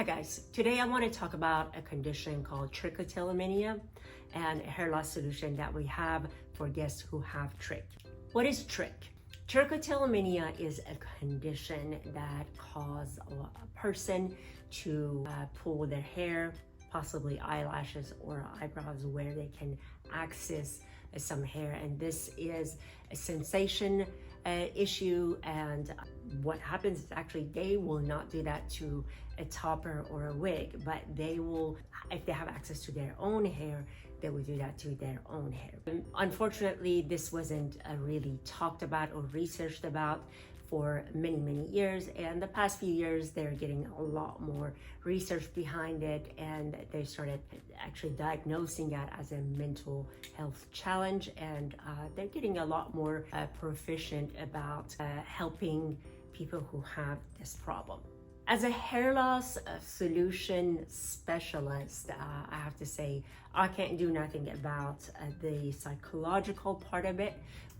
Hi guys, today I want to talk about a condition called trichotillomania and a hair loss solution that we have for guests who have trich. What is trich? Trichotillomania is a condition that causes a person to pull their hair, possibly eyelashes or eyebrows, where they can access some hair, and this is a sensation issue. And what happens is actually they will not do that to a topper or a wig, but they will, if they have access to their own hair, they will do that to their own hair. Unfortunately, this wasn't really talked about or researched about for many years, and the past few years they're getting a lot more research behind it, and they started actually diagnosing that as a mental health challenge, and they're getting a lot more proficient about helping people who have this problem. As a hair loss solution specialist, I have to say I can't do nothing about the psychological part of it,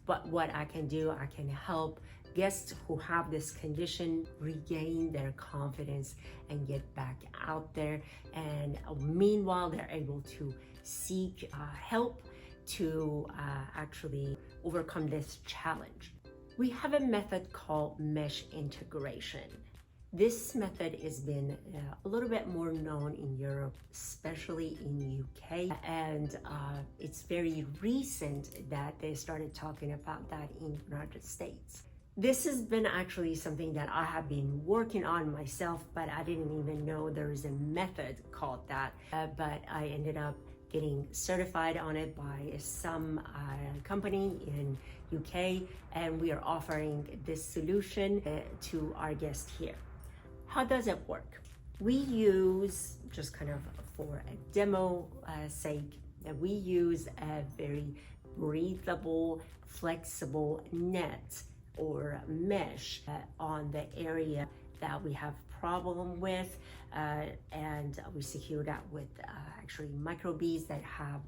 but what I can do, I can help guests who have this condition regain their confidence and get back out there, and meanwhile they're able to seek help to actually overcome this challenge. We have a method called mesh integration. This method has been a little bit more known in Europe, especially in UK, and it's very recent that they started talking about that in the United States. This has been actually something that I have been working on myself, but I didn't even know there is a method called that. But I ended up getting certified on it by some company in UK, and we are offering this solution to our guests here. How does it work? We use, just kind of for a demo sake, we use a very breathable, flexible net or mesh on the area that we have problem with, and we secure that with actually micro beads that have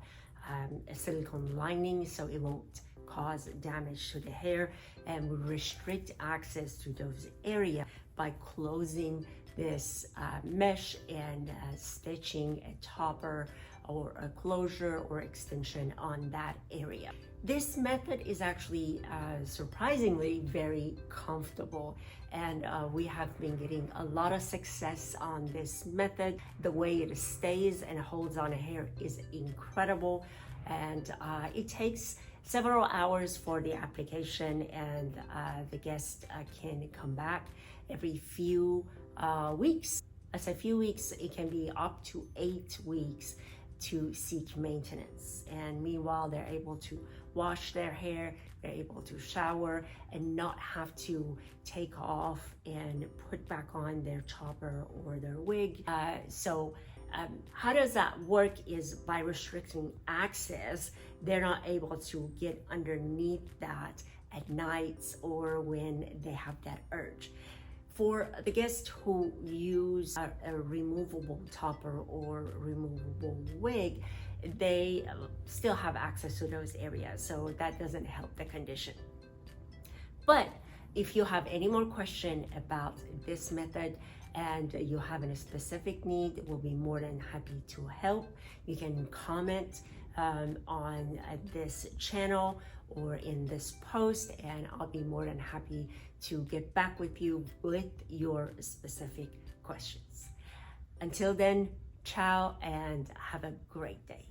a silicone lining, so it won't cause damage to the hair, and we restrict access to those areas by closing this mesh and stitching a topper or a closure or extension on that area. This method is actually surprisingly very comfortable, and we have been getting a lot of success on this method. The way it stays and holds on a hair is incredible, and it takes several hours for the application, and the guest can come back every few weeks. As a few weeks, it can be up to 8 weeks to seek maintenance, and meanwhile they're able to wash their hair, they're able to shower and not have to take off and put back on their topper or their wig. How does that work is by restricting access. They're not able to get underneath that at nights or when they have that urge. For the guests who use a removable topper or removable wig, they still have access to those areas, so that doesn't help the condition. But if you have any more question about this method and you have a specific need, we'll be more than happy to help. You can comment on this channel or in this post, and I'll be more than happy to get back with you with your specific questions. Until then, ciao and have a great day.